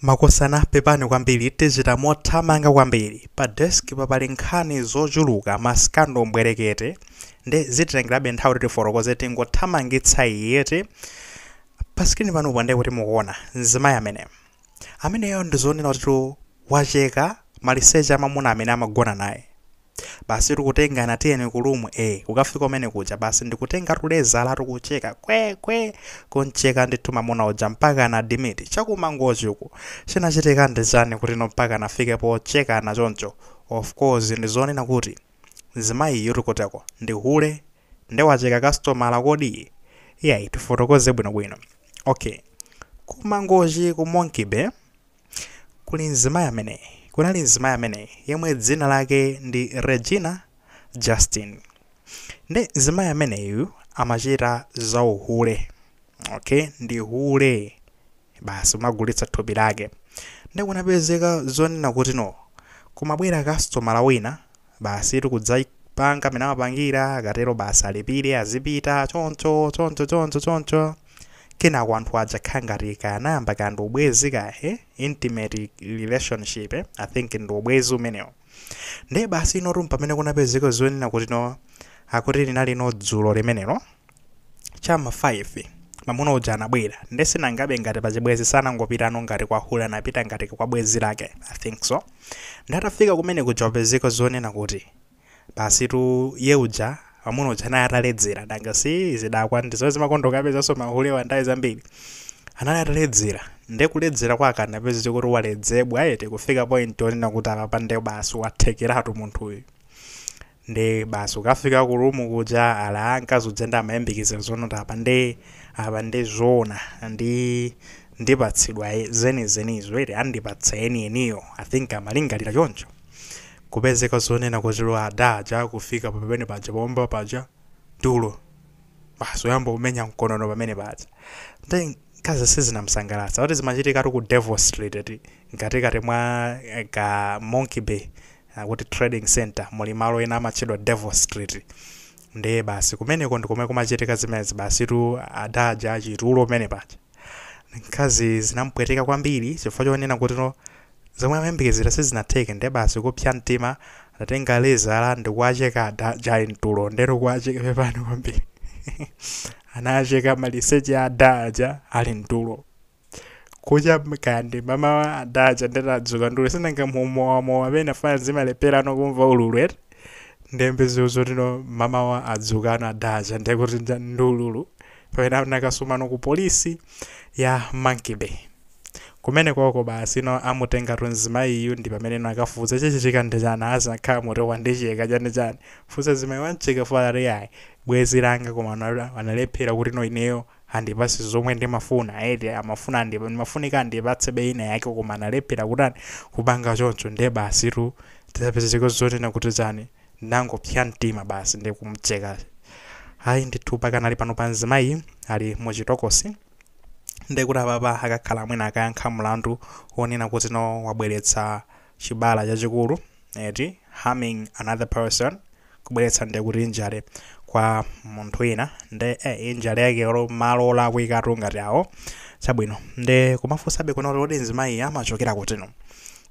Makosana pepani kwambiri tizita mothamanga kwambiri pa desk papali nkhani zochuluka maskando mbwerekete ndi zititengerabe nthawi kuti tiforokoze tingothamangitsa iyete pa skrini pano upande kuti mukuona mzimayi ameneyo ndizonena kuti wacheka maliseche amamuna amene amagona naye basi tikutenga na tiyeni kulumu kukafika umene kuja basi ndikutenga tuleza la tukucheka kwe kuncheka ndithu mamuna uja mpaka na dimiti chakumangozi uku chinachitika ndizani kuti no mpaka nafike pocheka na choncho. Of course ndizonena kuti mzimayi yutukoteko ndihule ndi wacheka customer kodi tifotokoze bwinobwino. Okay, kumangozi ku Monkey Bay kuli mzimayi amene kunali mzimayi amene yemwe dzina lake ndi Regina Justin. Ndi mzimayi ameneyu amachita za uhule. Okay, ndi hule basi umagulitsa thupi lake. Ndi kunapezeka zonena kuti no kumabwera customer wina basi tikudzayipanga amene amapangira akatero basi alipire azipita choncho kenako anthu aja khangati kanayamba kandi ubwezi kahe intimate relationship I think ndi ubwezi umenewo. Ndi basi inotu pamene kunapezeka zonena kuti no akuti linali no dzulo limenelo chama 5 mamuna uja anabwera ndi sinangabe ngati pachibwezi sanangopita ngati kwa hule anapita ngati kwa bwezi lake I think so. Ndatafika kumene kuchopezeka zonena kuti basi tu ye uja mamuna uja naye ataledzera nanga si zidakwa ndizo zimakondo kapeza mahule wandaye zambiri anali ataledzera ndi kuledzera kwake anapeza kuti waledzebwa kufika point onena kuti apa nde basi wathekeratu munthu uyu. Ndi basi ukafika ku room kuja ala ankazi ujenda amayembekezera zonota apa ndi zona ndipatsidwa zenizo andipatsa eniyo I think amalingalira choncho kupezeka zonena kuti adaja kufika pamene paja pomba paja tulo basi uyamba kumenya mkonono pamene paja ndi kazi sizinamsangalatsa kuti zimachitika ku Devil Street ngati mwa ka Monkey Bay kuti trading center muli malo ena amachedwa Devil Street. Ndi basi kumeneko ndikomwe kumachitika zimezi basi tu adaja chitulo pamene paja kazi zinampweteka kwambiri chifukwa chonena kuti no zomwe amayembekezera sizinatheke ndi basi kupsa mtima atatenga lezala ndikuacheka adaja mtulo ndero kuacheka pepani kwambiri anacheka maliseche adaja ali mtulo kuja kandi mama wa adaja ndetadzuka ndule sinangamumowa amene afana zimalepera nokumva ululu ndembezo zotino mama wa adzukano adaja ndekuti ndululu pamene anakasuma ku polisi ya Monkey Bay. Kumene koko basi no amutenga mzimayiyu ndi pamene akafuza chichitika ndijana azakhala moto wandicheka chani fuza zimayi wancheka fala yayi bwezi langa koma wanalephera kuti no ineyo andipasi zomwe ndimafuna amafuna ndimafunika ndipatse beina yake koma analephera kutani kupanga choncho. Ndi basi tu tidapezeka zonena kuti chani ndangopsa mtima basi ndi kumcheka. Hayi ndithu pakanali pano pa mzimayi ali muchitokosi ndi kuti apapa akakhala mwina akayankha mlandu wonena kuti no wabweretsa chibala chachikulu harming another person kubweretsa ndi kuti injale kwa munthu wina ndi injale yake olo malo olakwikatu ngati awo chabwino. Ndi kumafunsabe kuna kuti mzimayi amachokera kutino.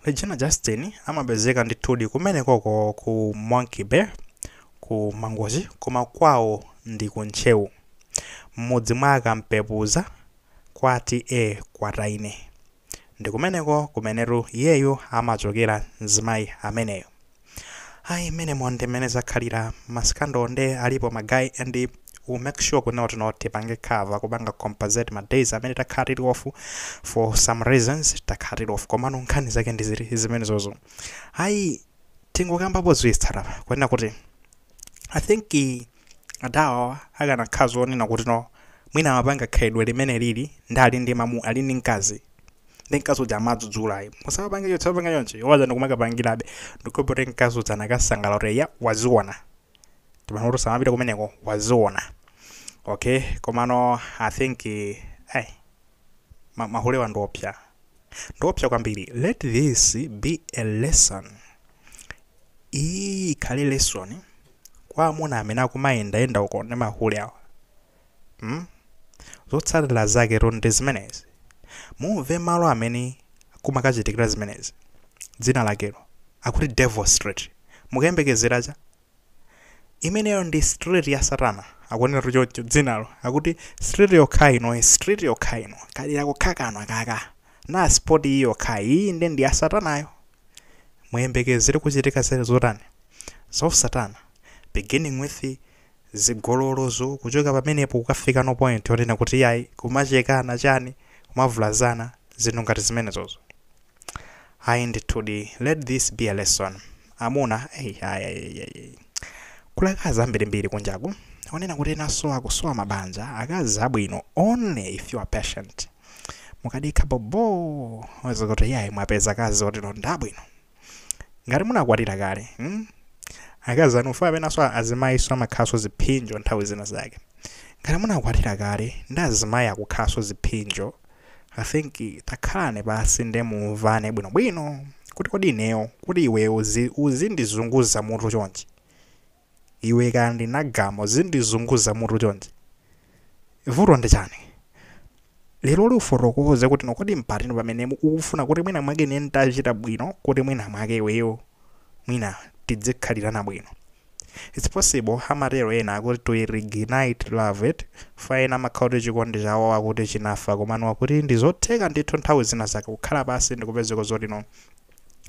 Regina Justin amapezeka ndithudi kumene koko ku Monkey Bay ku Mangozi koma kwawo ndi kuntchewu mmudzi mwaka mpepuza kwati kwataine ndi kumeneko kumeneru iyeyo amachokera mzimayi ameneyo. Ayi menemo ndimene zakhalira maskando ndi alipo magayi and we make sure kuti no tipange cover kupanga compensate ma days amene takhala off for some reasons takhala off koma nkhani zake ndi zimene zozo. Ayi tingokambapo zwistara kwena kuti I think adawa akanakhazi onena kuti no mwina amapanga khaidwe limene lili ndali ndi mamu ali ndi mkazi ndi mkazi uja amadzudzula musapanga yonse waza ndikumakapangirabe ndikopere mkazi uja nakasangala ya waziona timanoto samapita kumeneko waziona. Okay, komano I think mahule ndopsa kwambiri. Let this be a lesson. Ikhale lesson kwa amuna amene akumayenda uko ndi mahule awa. Zotsatira zake ronde zimenezi mumve malo amene kumakachitikira zimenezi. Dzina lakelo akuti devil street. Mukayembekezera cha imeneyo ndi street ya Satana. Akunena choncho dzinalo akuti street yokhaino, street yokhaino kalira kukhakano akaka na sport iyo kai iyi ndi ya Satanayo. Muyembekezere kuchitika zotani za Satana, beginning with zigololozo kuchoka pamenepo kukafika no point yonena kuti yayi kumachekana chani kumavulazana zinthu ngati zimenezozo. Let this be a lesson. Amuna kulakazi ambirimbiri kunjaku onena kuti naso akusowa mabanja akazi abwino only if you are patient. Mukadikha bobo waza kuti yayi mwapeza akazi oti ndabwino ngati munakwatira kale. Akazi anufa amene aso azimayiso amakhaso ziphinjo nthawi zina zake. Ngati munakwatira kale ndi azimayi akukhaso ziphinjo, I think takhalane basi ndi mumvane bwinobwino kuti kodi ineyo kuti iwe uzindizunguza mutu chonchi. Iwe kandi nagamo zindizunguza mutu chonchi. Vuto ndi chani? Lero lufotokoze kuti nokodi mpatino pamene ukufuna kuti mwina mwake nentachita bwino kuti mwina mwake iweyo mwina tidzikhalirana bwino. It's possible hamarero ena akuti to reignite love it faina makhauti chikondi chawo akuti chinafa komano akuti ndizotheka ndithu nthawi zina zake kukhala pasi ndikupezeka zoti no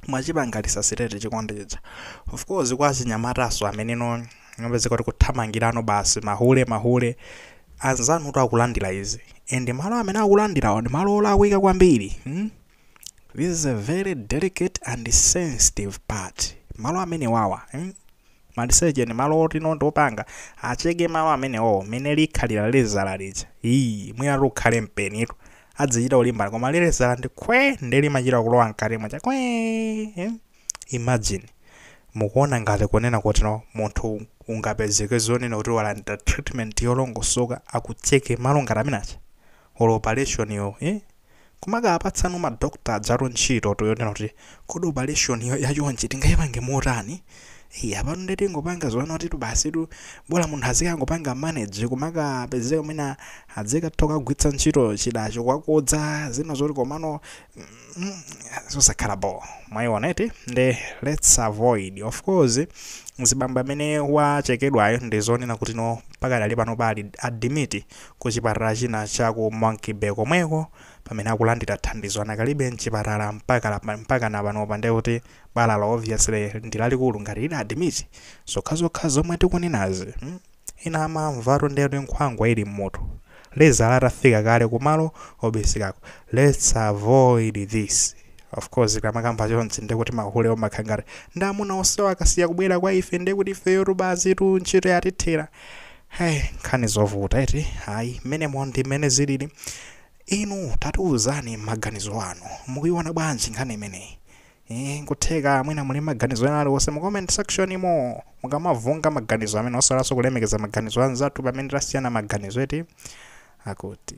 mwachipangalisa sirete chikondi chicha. Of course kwa chinyamataso amene no ngapezeka kuti kuthamangirano basi mahule anzanu kuti akulandira izi and malo amene akulandirawo ndi malo olakwika kwambiri. This is a very delicate and sensitive part. Malo amene wawa maliseche ni malo oti ndopanga acheke malo amene mene likhalira lezala licha mwina lukhale mpenitu adzichita ulimbana koma lezala ndi ndeli machita kulowa mkati mwacha imagine mukuona ngati kunena kuti no munthu ungapezeke zonena kuti walanda treatment yolongosoka akucheke malo ngati amenacha or operation yo kumaka apatsanu ma doctor adzaro ntchito toyonena kuti kodi operation yachonchi tingayipange motani. Apa ndeti ngopanga zona kuti basi bola munthu azikangopanga manage kumaka apezeka mwina adzeka toka kugwitsa ntchito chidacho kwakodza zina zoti komano zosakhala bo mwayiona iti ndi let's avoid. Of course mzibamba amene wachekedwayo ndi zonena kuti no mpaka dali pano pali admit kuchipatala china chaku Monkey Bay komweko pamene akulandira thandizo anakalibe mchipatala mpaka na pano pande kuti balala obviously ndilalikulu ngati ida admit zokha zomwe tikunenazi ina amamvato ndiyoti nkhwangwa ili mmoto lezala atafika kale kumalo obesekako. Let's avoid this. Of course kamakamba chonchi ndikuti mahule omakhangati ndamuna onsewa akasiya kubwera kwa ife ndikuti ifeyo tubazi ntchito yatithera. Nkhani zovuta iti hayi menemo ndi mene zilili. Inu tatiuzani maganizo anu mukuiona bwanji nkhani imeneyi. Nkutheka mwina muli maganizo ena aliwonse mu comment section imo mukamavunga maganizo amene osalaso kulemekeza maganizo anzathu pamene tasiyana maganizo eti akuti